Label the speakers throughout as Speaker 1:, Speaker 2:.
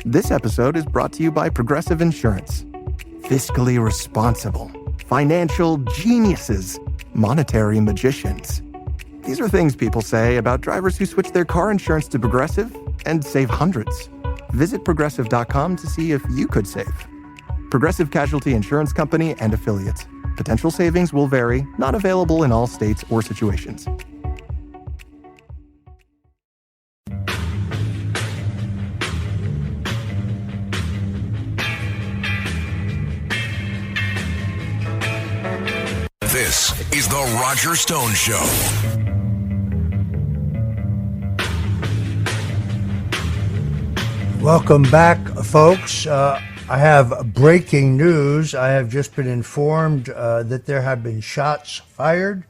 Speaker 1: This episode is brought to you by Progressive Insurance. Fiscally responsible, financial geniuses, monetary magicians. These are things people say about drivers who switch their car insurance to Progressive and save hundreds. Visit progressive.com to see if you could save. Progressive Casualty Insurance Company and Affiliates. Potential savings will vary, not available in all states or situations.
Speaker 2: This is The Roger Stone Show.
Speaker 3: Welcome back, folks. I have breaking news. I have just been informed that there have been shots fired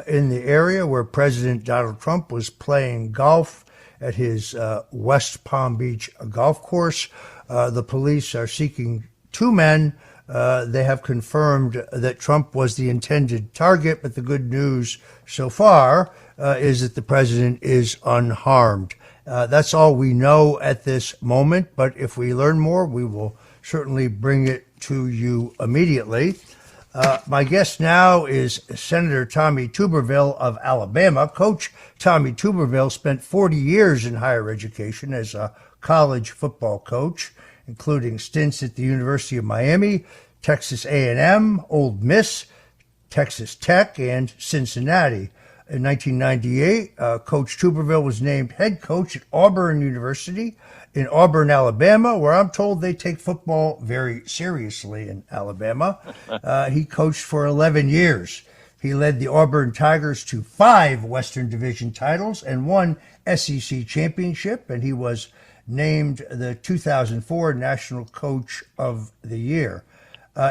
Speaker 3: in the area where President Donald Trump was playing golf at his West Palm Beach golf course. The police are seeking two men. They have confirmed that Trump was the intended target, but the good news so far is that the president is unharmed. That's all we know at this moment, but if we learn more, we will certainly bring it to you immediately. My guest now is Senator Tommy Tuberville of Alabama. Coach Tommy Tuberville spent 40 years in higher education as a college football coach, including stints at the University of Miami, Texas A&M, Ole Miss, Texas Tech, and Cincinnati. In 1998, Coach Tuberville was named head coach at Auburn University in Auburn, Alabama, where I'm told they take football very seriously in Alabama. He coached for 11 years. He led the Auburn Tigers to 5 Western Division titles and 1 SEC championship, and he was named the 2004 National Coach of the Year.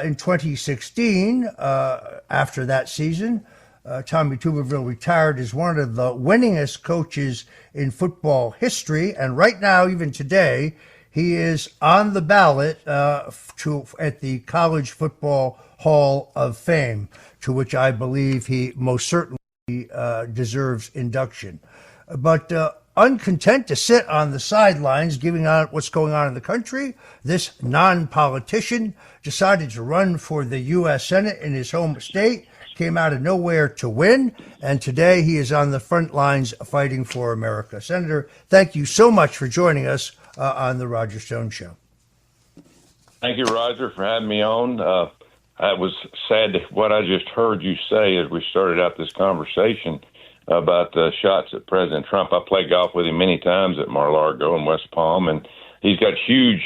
Speaker 3: In 2016, after that season, Tommy Tuberville retired as one of the winningest coaches in football history, and right now, even today, he is on the ballot at the College Football Hall of Fame, to which I believe he most certainly deserves induction. But uncontent to sit on the sidelines, giving out what's going on in the country, this non-politician decided to run for the U.S. Senate in his home state, came out of nowhere to win, and today he is on the front lines fighting for America. Senator, thank you so much for joining us on the Roger Stone Show.
Speaker 4: Thank you, Roger, for having me on. I was sad that what I just heard you say as we started out this conversation about the shots at President Trump. I played golf with him many times at Mar-a-Lago and West Palm, and he's got huge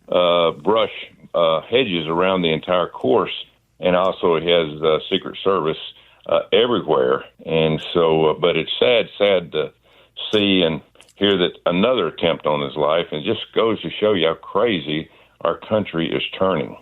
Speaker 4: brush hedges around the entire course, and also he has Secret Service everywhere. And so, but it's sad to see and hear that another attempt on his life, and it just goes to show you how crazy our country is turning.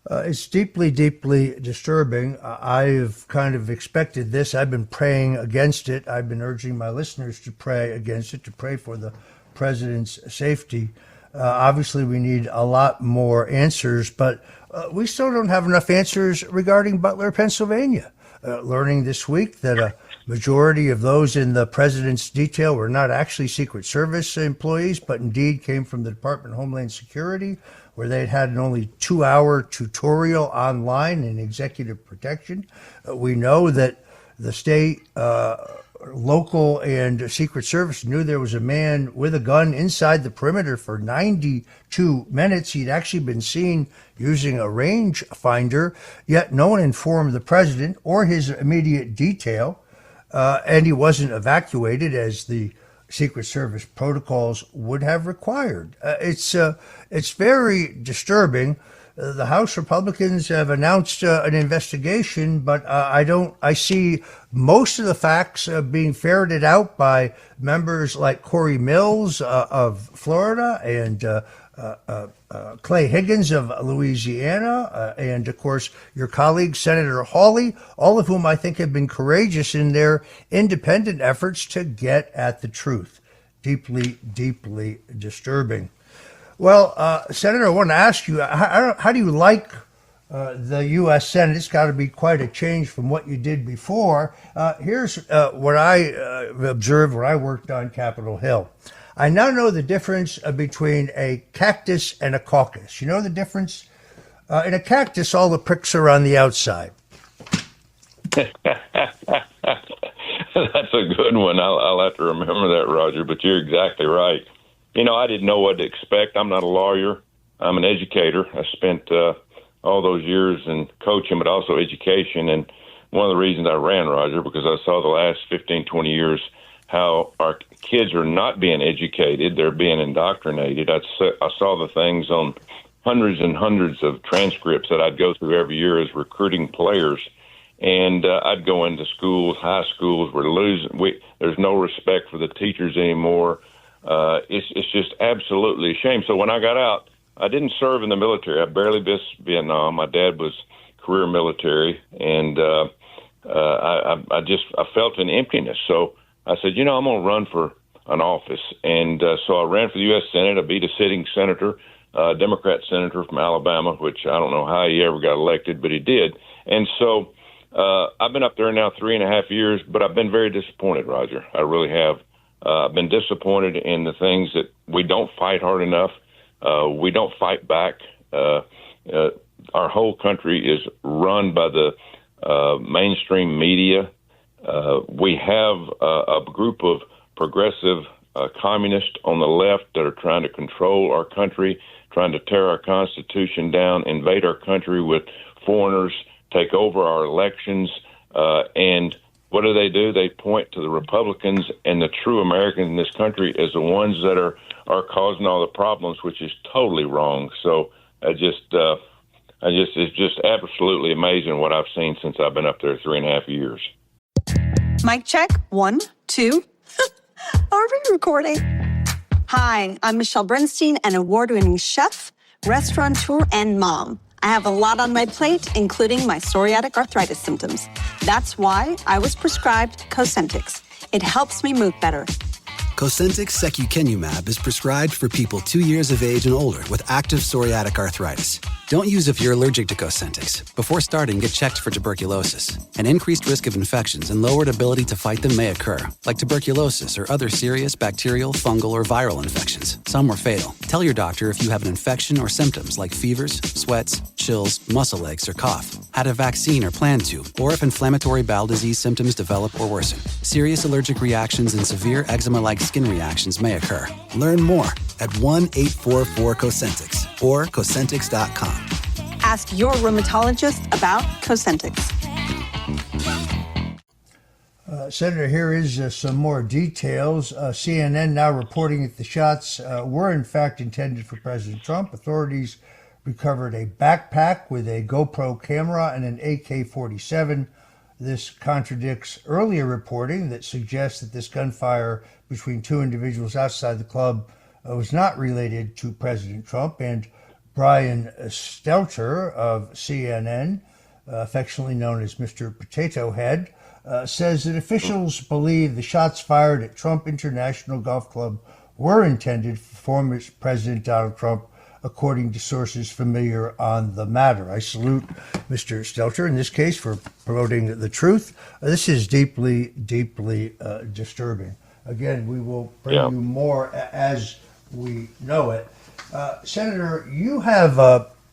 Speaker 3: It's deeply, deeply disturbing. I've kind of expected this. I've been praying against it. I've been urging my listeners to pray against it, to pray for the president's safety. Obviously, we need a lot more answers, but we still don't have enough answers regarding Butler, Pennsylvania. Learning this week that a majority of those in the president's detail were not actually Secret Service employees, but indeed came from the Department of Homeland Security, where they'd had an only 2-hour tutorial online in executive protection. We know that the state, local, and Secret Service knew there was a man with a gun inside the perimeter for 92 minutes. He'd actually been seen using a range finder, yet no one informed the president or his immediate detail, and he wasn't evacuated as the Secret Service protocols would have required. It's very disturbing. The House Republicans have announced an investigation, but I see most of the facts being ferreted out by members like Corey Mills of Florida and Clay Higgins of Louisiana, and of course your colleague Senator Hawley, all of whom I think have been courageous in their independent efforts to get at the truth. Deeply, deeply disturbing. Well, Senator, I want to ask you, how do you like the U.S. Senate? It's got to be quite a change from what you did before. Here's what I observed when I worked on Capitol Hill. I now know the difference between a cactus and a caucus. You know the difference? In a cactus, all the pricks are on the outside.
Speaker 4: That's a good one. I'll have to remember that, Roger, but you're exactly right. I didn't know what to expect. I'm not a lawyer. I'm an educator. I spent all those years in coaching, but also education. And one of the reasons I ran, Roger, because I saw the last 15, 20 years how our kids are not being educated. They're being indoctrinated. I saw the things on hundreds and hundreds of transcripts that I'd go through every year as recruiting players. And I'd go into schools, high schools. We're losing. There's no respect for the teachers anymore. It's just absolutely a shame. So when I got out, I didn't serve in the military. I barely missed Vietnam. My dad was career military, and I felt an emptiness. So I said, I'm going to run for an office. And so I ran for the U.S. Senate. I beat a sitting senator, Democrat senator from Alabama, which I don't know how he ever got elected, but he did. And so I've been up there now 3.5 years, but I've been very disappointed, Roger. I really have. I've been disappointed in the things that we don't fight hard enough. We don't fight back. Our whole country is run by the mainstream media. We have a group of progressive communists on the left that are trying to control our country, trying to tear our Constitution down, invade our country with foreigners, take over our elections, and what do? They point to the Republicans and the true Americans in this country as the ones that are causing all the problems, which is totally wrong. So it's just absolutely amazing what I've seen since I've been up there 3.5 years.
Speaker 5: Mic check. 1, 2. Are we recording? Hi, I'm Michelle Bernstein, an award-winning chef, restaurateur, and mom. I have a lot on my plate, including my psoriatic arthritis symptoms. That's why I was prescribed Cosentyx. It helps me move better.
Speaker 6: Cosentyx secukinumab is prescribed for people 2 years of age and older with active psoriatic arthritis. Don't use if you're allergic to Cosentyx. Before starting, get checked for tuberculosis. An increased risk of infections and lowered ability to fight them may occur, like tuberculosis or other serious bacterial, fungal, or viral infections. Some were fatal. Tell your doctor if you have an infection or symptoms like fevers, sweats, chills, muscle aches, or cough, had a vaccine or plan to, or if inflammatory bowel disease symptoms develop or worsen. Serious allergic reactions and severe eczema-like skin reactions may occur. Learn more at 1-844-COSENTYX or Cosentyx.com.
Speaker 5: Ask your rheumatologist about Cosentyx.
Speaker 3: Senator, here is some more details. CNN now reporting that the shots were in fact intended for President Trump. Authorities recovered a backpack with a GoPro camera and an AK-47. This contradicts earlier reporting that suggests that this gunfire between two individuals outside the club was not related to President Trump. And Brian Stelter of CNN, affectionately known as Mr. Potato Head, says that officials believe the shots fired at Trump International Golf Club were intended for former President Donald Trump, according to sources familiar on the matter. I salute Mr. Stelter in this case for promoting the truth. This is deeply, deeply disturbing. Again, we will bring you more as we know it. Senator, you have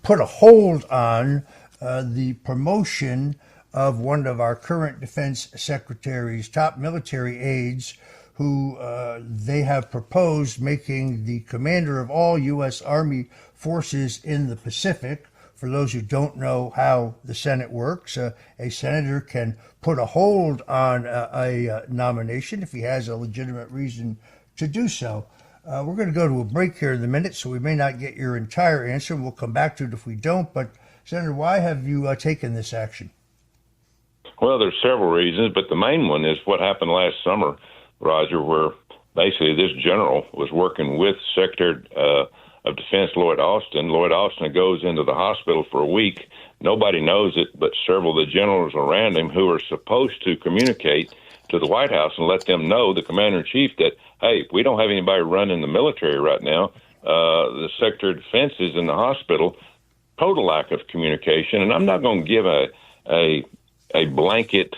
Speaker 3: put a hold on the promotion of one of our current defense secretary's top military aides, who they have proposed making the commander of all U.S. Army forces in the Pacific. For those who don't know how the Senate works, a senator can put a hold on a nomination if he has a legitimate reason to do so. We're going to go to a break here in a minute, so we may not get your entire answer. We'll come back to it if we don't. But, Senator, why have you taken this action?
Speaker 4: Well, there's several reasons, but the main one is what happened last summer, Roger, where basically this general was working with Secretary of Defense Lloyd Austin. Lloyd Austin goes into the hospital for a week. Nobody knows it, but several of the generals around him who are supposed to communicate to the White House and let them know, the commander-in-chief, that, hey, we don't have anybody running the military right now. The Secretary of Defense is in the hospital. Total lack of communication. And I'm not going to give a blanket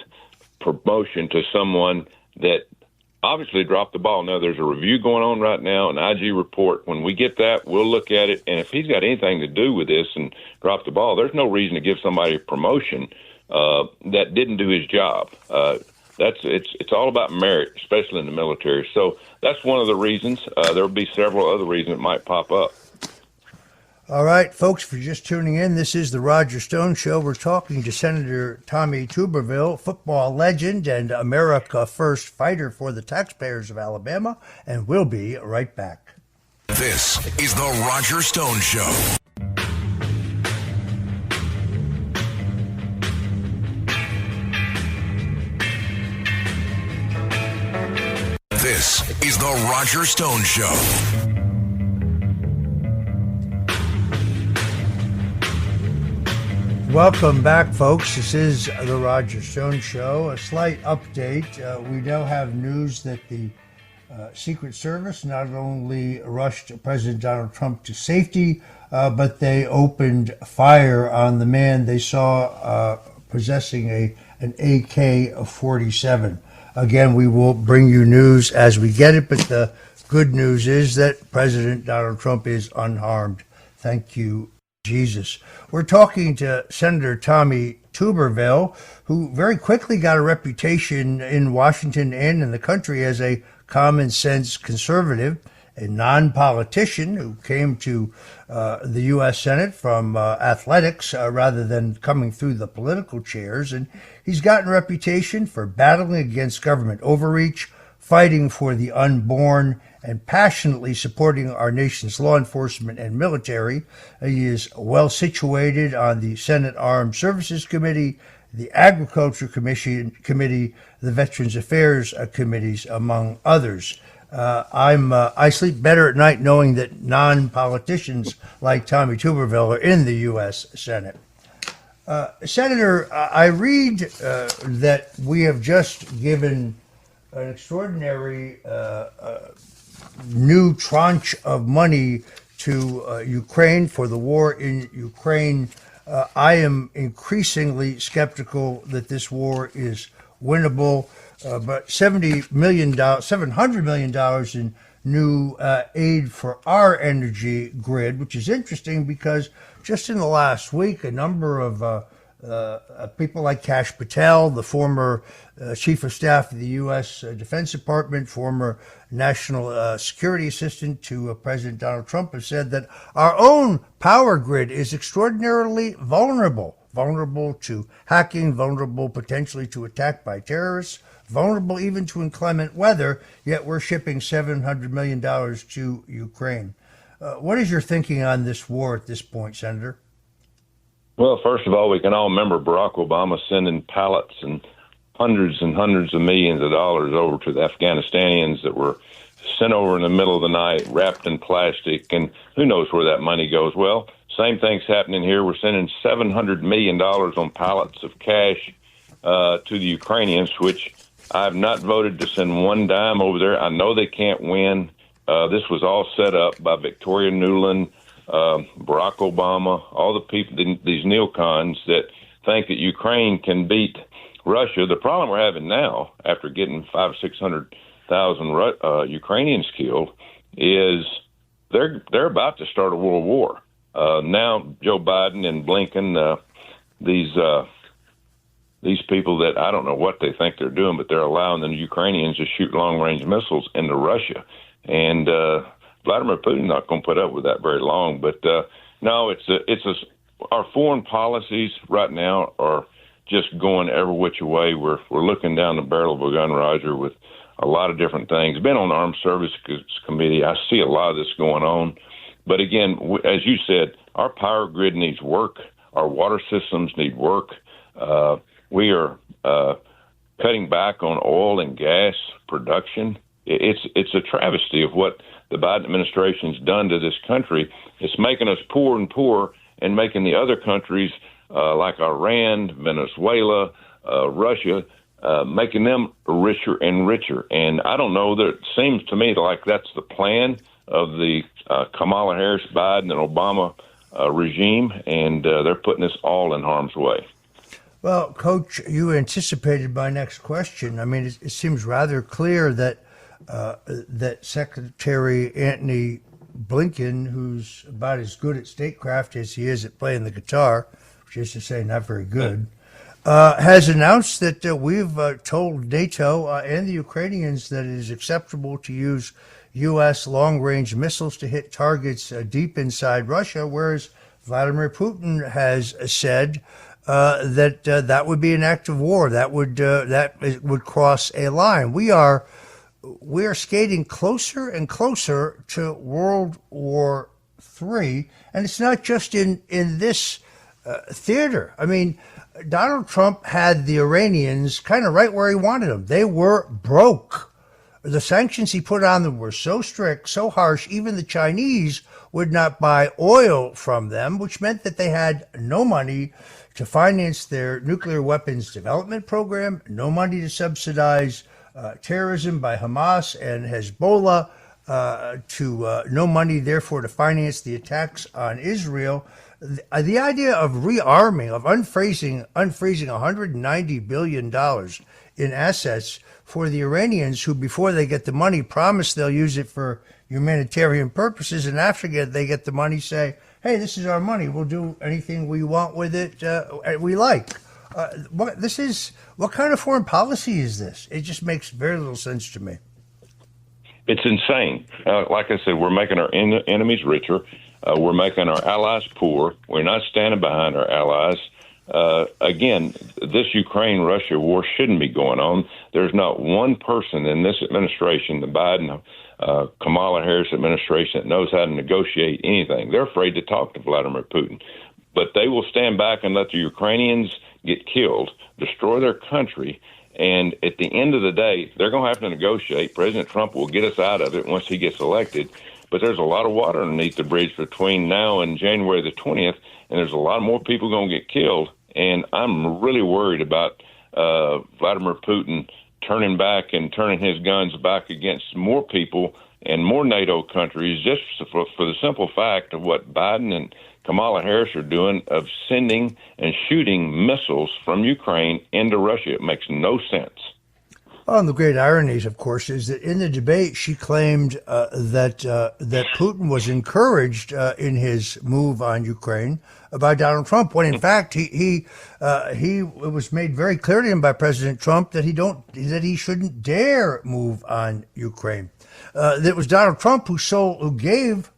Speaker 4: promotion to someone that obviously dropped the ball. Now, there's a review going on right now, an IG report. When we get that, we'll look at it. And if he's got anything to do with this and dropped the ball, there's no reason to give somebody a promotion that didn't do his job. It's all about merit, especially in the military. So that's one of the reasons. There'll be several other reasons it might pop up.
Speaker 3: All right, folks, if you're just tuning in, this is the Roger Stone Show. We're talking to Senator Tommy Tuberville, football legend and America First fighter for the taxpayers of Alabama, and we'll be right back.
Speaker 2: This is the Roger Stone Show. This is the Roger Stone Show.
Speaker 3: Welcome back, folks. This is the Roger Stone Show. A slight update. We now have news that the Secret Service not only rushed President Donald Trump to safety, but they opened fire on the man they saw possessing an AK-47. Again, we will bring you news as we get it, but the good news is that President Donald Trump is unharmed. Thank you, Jesus. We're talking to Senator Tommy Tuberville, who very quickly got a reputation in Washington and in the country as a common sense conservative, a non-politician who came to the U.S. Senate from athletics rather than coming through the political chairs. And he's gotten a reputation for battling against government overreach, fighting for the unborn, and passionately supporting our nation's law enforcement and military. He is well situated on the Senate Armed Services Committee, the Agriculture Committee, the Veterans Affairs Committees, among others. I sleep better at night knowing that non-politicians like Tommy Tuberville are in the U.S. Senate. Senator, I read that we have just given an extraordinary new tranche of money to Ukraine for the war in Ukraine. I am increasingly skeptical that this war is winnable, but $700 million in new aid for our energy grid, which is interesting because just in the last week, a number of people like Kash Patel, the former chief of staff of the U.S. Defense Department, former national security assistant to President Donald Trump, have said that our own power grid is extraordinarily vulnerable to hacking, vulnerable potentially to attack by terrorists, vulnerable even to inclement weather, yet we're shipping $700 million to Ukraine. What is your thinking on this war at this point, Senator?
Speaker 4: Well, first of all, we can all remember Barack Obama sending pallets and hundreds of millions of dollars over to the Afghanistanians that were sent over in the middle of the night, wrapped in plastic, and who knows where that money goes. Well, same thing's happening here. We're sending $700 million on pallets of cash to the Ukrainians, which I have not voted to send one dime over there. I know they can't win. This was all set up by Victoria Nuland, Barack Obama, all the people, these neocons that think that Ukraine can beat Russia. The problem we're having now, after getting 500,000 or 600,000 Ukrainians killed, is they're about to start a world war. Now Joe Biden and Blinken, these people that I don't know what they think they're doing, but they're allowing the Ukrainians to shoot long-range missiles into Russia, and Vladimir Putin's not going to put up with that very long. But no, our foreign policies right now are just going every which way. We're looking down the barrel of a gun, Roger, with a lot of different things. Been on the Armed Services Committee. I see a lot of this going on. But again, as you said, our power grid needs work. Our water systems need work. We are cutting back on oil and gas production. It's a travesty of what the Biden administration's done to this country. It's making us poor and poorer and making the other countries like Iran, Venezuela, Russia, making them richer and richer. And I don't know, that it seems to me like that's the plan of the Kamala Harris, Biden, and Obama regime, and they're putting us all in harm's way.
Speaker 3: Well, Coach, you anticipated my next question. I mean, it seems rather clear that that Secretary Antony Blinken, who's about as good at statecraft as he is at playing the guitar, which is to say not very good, has announced that we've told NATO and the Ukrainians that it is acceptable to use U.S. long-range missiles to hit targets deep inside Russia, whereas Vladimir Putin has said that that would be an act of war. That would cross a line. We are skating closer and closer to World War III, and it's not just in this theater. I mean, Donald Trump had the Iranians kind of right where he wanted them. They were broke. The sanctions he put on them were so strict, so harsh, even the Chinese would not buy oil from them, which meant that they had no money to finance their nuclear weapons development program, no money to subsidize terrorism by Hamas and Hezbollah, no money, therefore, to finance the attacks on Israel. The idea of rearming, of unfreezing $190 billion in assets for the Iranians, who, before they get the money, promise they'll use it for humanitarian purposes, and after they get the money, say, hey, this is our money. We'll do anything we want with it, we like. What kind of foreign policy is this? It just makes very little sense to me.
Speaker 4: It's insane. Like I said, we're making our enemies richer. We're making our allies poor. We're not standing behind our allies. Again, this Ukraine-Russia war shouldn't be going on. There's not one person in this administration, the Biden, Kamala Harris administration, that knows how to negotiate anything. They're afraid to talk to Vladimir Putin. But they will stand back and let the Ukrainians get killed, destroy their country, and at the end of the day, they're going to have to negotiate. President Trump will get us out of it once he gets elected. But there's a lot of water underneath the bridge between now and January the 20th, and there's a lot more people going to get killed. And I'm really worried about Vladimir Putin turning back and turning his guns back against more people and more NATO countries, just for the simple fact of what Biden and Kamala Harris are doing of sending and shooting missiles from Ukraine into Russia. It makes no sense.
Speaker 3: Well, and the great ironies, of course, is that in the debate, she claimed that Putin was encouraged in his move on Ukraine by Donald Trump, when in fact it was made very clear to him by President Trump that he shouldn't dare move on Ukraine. That was Donald Trump who gave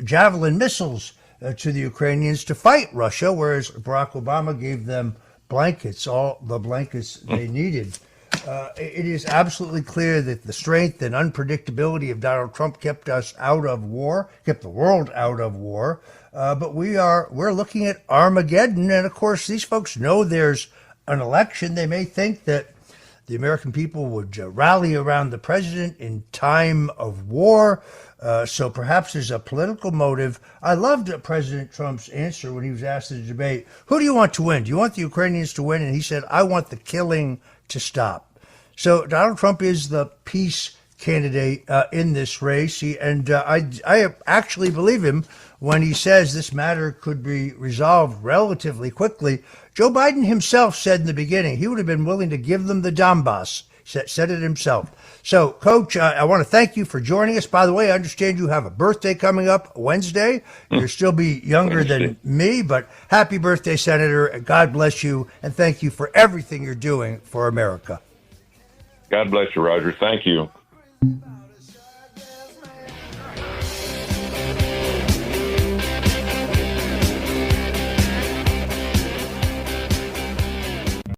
Speaker 3: Javelin missiles to the Ukrainians to fight Russia, whereas Barack Obama gave them blankets, all the blankets they needed. It is absolutely clear that the strength and unpredictability of Donald Trump kept us out of war, kept the world out of war. But we're looking at Armageddon, and of course these folks know there's an election. They may think that the American people would rally around the president in time of war. So perhaps there's a political motive. I loved President Trump's answer when he was asked in the debate, who do you want to win? Do you want the Ukrainians to win? And he said, I want the killing to stop. So Donald Trump is the peace candidate in this race. I actually believe him when he says this matter could be resolved relatively quickly. Joe Biden himself said in the beginning he would have been willing to give them the Donbass. Said it himself. So, Coach, I want to thank you for joining us. By the way, I understand you have a birthday coming up Wednesday. You'll still be younger than me, but happy birthday, Senator. And God bless you, and thank you for everything you're doing for America.
Speaker 4: God bless you, Roger. Thank you.